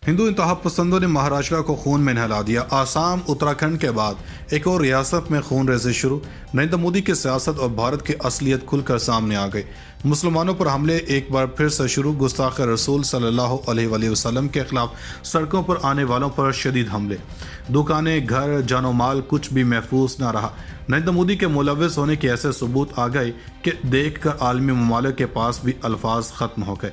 ہندو انتہا پسندوں نے مہاراشٹر کو خون میں نہلا دیا۔ آسام اتراکھنڈ کے بعد ایک اور ریاست میں خون ریزی شروع۔ نریندر مودی کی سیاست اور بھارت کی اصلیت کھل کر سامنے آ گئی۔ مسلمانوں پر حملے ایک بار پھر سے شروع۔ گستاخ رسول صلی اللہ علیہ وآلہ وسلم کے خلاف سڑکوں پر آنے والوں پر شدید حملے۔ دکانیں، گھر، جان و مال کچھ بھی محفوظ نہ رہا۔ نریندر مودی کے ملوث ہونے کے ایسے ثبوت آ گئے کہ دیکھ کر عالمی ممالک کے پاس بھی الفاظ ختم ہو گئے۔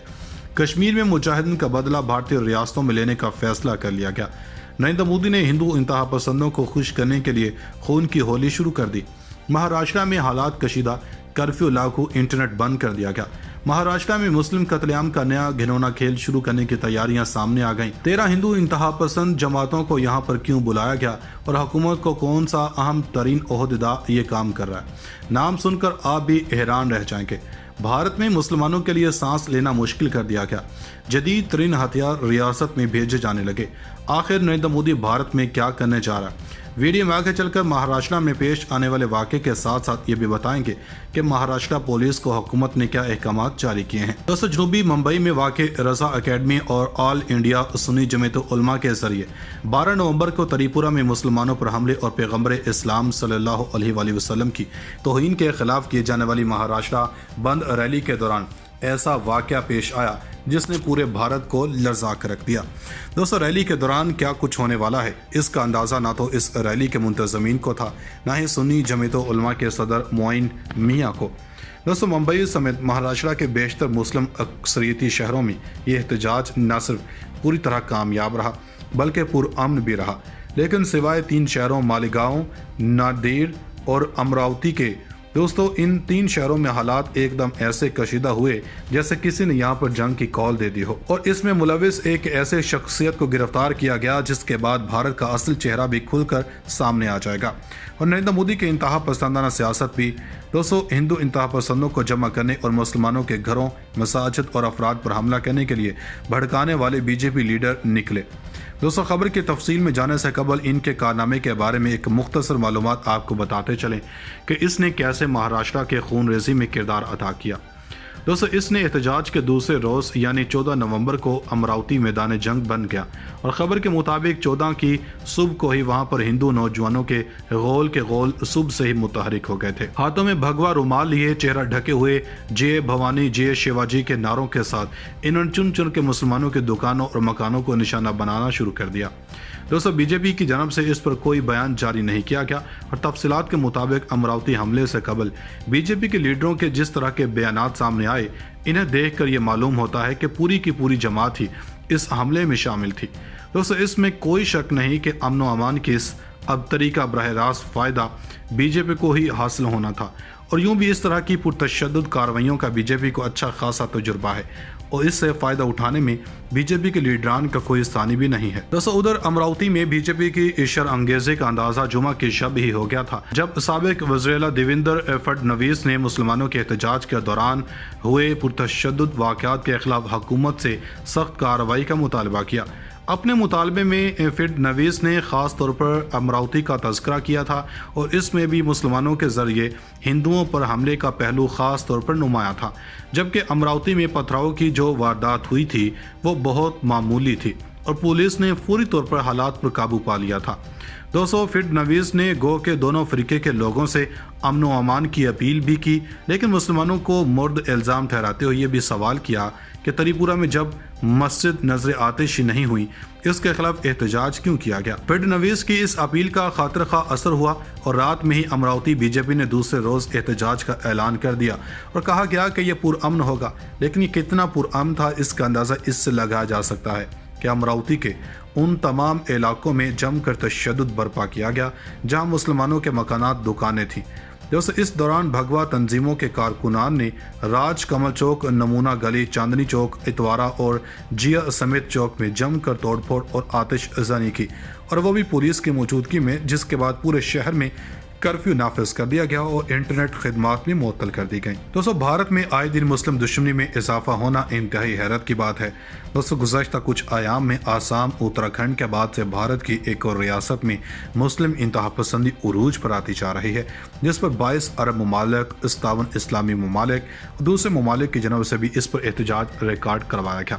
کشمیر میں مجاہدین کا بدلہ بھارتی ریاستوں میں لینے کا فیصلہ کر لیا گیا۔ نریندر مودی نے ہندو انتہا پسندوں کو خوش کرنے کے لیے خون کی ہولی شروع کر دی۔ مہاراشٹر میں حالات کشیدہ، کرفیو لاگو، انٹرنیٹ بند کر دیا گیا۔ مہاراشٹر میں مسلم قتل عام کا نیا گھنونا کھیل شروع کرنے کی تیاریاں سامنے آ گئیں۔ 13 ہندو انتہا پسند جماعتوں کو یہاں پر کیوں بلایا گیا اور حکومت کو کون سا اہم ترین عہدیدار یہ کام کر رہا ہے؟ نام سن کر آپ بھی حیران رہ جائیں گے۔ بھارت میں مسلمانوں کے لیے سانس لینا مشکل کر دیا گیا۔ جدید ترین ہتھیار ریاست میں بھیجے جانے لگے۔ آخر نریندر مودی بھارت میں کیا کرنے جا رہا ہے؟ ویڈیو میں آگے چل کر مہاراشٹر میں پیش آنے والے واقعے کے ساتھ ساتھ یہ بھی بتائیں گے کہ مہاراشٹر پولیس کو حکومت نے کیا احکامات جاری کیے ہیں۔ دوستو، جنوبی ممبئی میں واقع رضا اکیڈمی اور آل انڈیا سنی جمعیت علماء کے ذریعے 12 نومبر کو تریپورہ میں مسلمانوں پر حملے اور پیغمبر اسلام صلی اللہ علیہ وآلہ وسلم کی توہین کے خلاف کیے جانے والی مہاراشٹر بند ریلی کے دوران ایسا واقعہ پیش آیا جس نے پورے بھارت کو لرزا کر رکھ دیا۔ دوستو، ریلی کے دوران کیا کچھ ہونے والا ہے، اس کا اندازہ نہ تو اس ریلی کے منتظمین کو تھا، نہ ہی سنی جمعیت علماء کے صدر معین میاں کو۔ دوستو، ممبئی سمیت مہاراشٹر کے بیشتر مسلم اکثریتی شہروں میں یہ احتجاج نہ صرف پوری طرح کامیاب رہا بلکہ پرامن بھی رہا، لیکن سوائے 3 شہروں مالیگاؤں، نادیڑ اور امراوتی کے، دوستو ان 3 شہروں میں حالات ایک دم ایسے کشیدہ ہوئے جیسے کسی نے یہاں پر جنگ کی کال دے دی ہو، اور اس میں ملوث ایک ایسے شخصیت کو گرفتار کیا گیا جس کے بعد بھارت کا اصل چہرہ بھی کھل کر سامنے آ جائے گا۔ اور نریندر مودی کے انتہا پسندانہ سیاست بھی دوستو ہندو انتہا پسندوں کو جمع کرنے اور مسلمانوں کے گھروں، مساجد اور افراد پر حملہ کرنے کے لیے بھڑکانے والے بی جے پی لیڈر نکلے۔ دوستو، خبر کی تفصیل میں جانے سے قبل ان کے کارنامے کے بارے میں ایک مختصر معلومات آپ کو بتاتے چلیں کہ اس نے کیسے مہاراشٹر کے خون ریزی میں کردار ادا کیا۔ دوستو، اس نے احتجاج کے دوسرے روز یعنی 14 نومبر کو امراوتی میدان جنگ بن گیا، اور خبر کے مطابق 14 کی صبح کو ہی وہاں پر ہندو نوجوانوں کے غول صبح سے ہی متحرک ہو گئے تھے۔ ہاتھوں میں بھگوا رومال لیے، چہرہ ڈھکے ہوئے، جے بھوانی جے شیواجی کے نعروں کے ساتھ انہوں نے چن چن کے مسلمانوں کے دکانوں اور مکانوں کو نشانہ بنانا شروع کر دیا۔ دوستو، بی جے پی کی جانب سے اس پر کوئی بیان جاری نہیں کیا گیا، اور تفصیلات کے مطابق امراوتی حملے سے قبل بی جے پی کے لیڈروں کے جس طرح کے بیانات سامنے آئے، انہیں دیکھ کر یہ معلوم ہوتا ہے کہ پوری کی پوری جماعت ہی اس حملے میں شامل تھی۔ دوستو، اس میں کوئی شک نہیں کہ امن و امان کی اس ابتری کا براہ راست فائدہ بی جے پی کو ہی حاصل ہونا تھا، اور یوں بھی اس طرح کی پرتشدد کارروائیوں کا بی جے پی کو اچھا خاصا تجربہ ہے، اور اس سے فائدہ اٹھانے میں بی جے پی کے لیڈران کا کوئی ثانی بھی نہیں ہے۔ دوستو، ادھر امراوتی میں بی جے پی کی شر انگیزی کا اندازہ جمعہ کی شب ہی ہو گیا تھا، جب سابق وزیر اعلیٰ دیویندر فڈنویس نے مسلمانوں کے احتجاج کے دوران ہوئے پرتشدد واقعات کے خلاف حکومت سے سخت کارروائی کا مطالبہ کیا۔ اپنے مطالبے میں فڈنویس نے خاص طور پر امراوتی کا تذکرہ کیا تھا، اور اس میں بھی مسلمانوں کے ذریعے ہندوؤں پر حملے کا پہلو خاص طور پر نمایاں تھا، جبکہ امراوتی میں پتھراؤ کی جو واردات ہوئی تھی وہ بہت معمولی تھی، اور پولیس نے فوری طور پر حالات پر قابو پا لیا تھا۔ دوستو، فڈنویس نے گو کے دونوں فریقے کے لوگوں سے امن و امان کی اپیل بھی کی، لیکن مسلمانوں کو مرد الزام ٹھہراتے ہوئے یہ بھی سوال کیا کہ تریپورہ میں جب مسجد نظر آتش ہی نہیں ہوئی، اس کے خلاف احتجاج کیوں کیا گیا؟ فڈنویس کی اس اپیل کا خاطر خواہ اثر ہوا، اور رات میں ہی امراوتی بی جے پی نے دوسرے روز احتجاج کا اعلان کر دیا، اور کہا گیا کہ یہ پرامن ہوگا، لیکن یہ کتنا پرامن تھا اس کا اندازہ اس سے لگایا جا سکتا ہے کہ امراوتی کے ان تمام علاقوں میں جم کر تشدد برپا کیا گیا جہاں مسلمانوں کے مکانات، دکانیں تھیں۔ دوستو، اس دوران بھگوا تنظیموں کے کارکنان نے راج کمل چوک، نمونہ گلی، چاندنی چوک، اتوارا اور جیا سمیت چوک میں جم کر توڑ پھوڑ اور آتش زنی کی، اور وہ بھی پولیس کی موجودگی میں، جس کے بعد پورے شہر میں کرفیو نافذ کر دیا گیا اور انٹرنیٹ خدمات بھی معطل کر دی گئیں۔ دوستو، بھارت میں آئے دن مسلم دشمنی میں اضافہ ہونا انتہائی حیرت کی بات ہے۔ دوستو، گزشتہ کچھ ایام میں آسام، اتراکھنڈ کے بعد سے بھارت کی ایک اور ریاست میں مسلم انتہا پسندی عروج پر آتی جا رہی ہے، جس پر 22 عرب ممالک، 57 اسلامی ممالک اور دوسرے ممالک کی جانب سے بھی اس پر احتجاج ریکارڈ کروایا گیا۔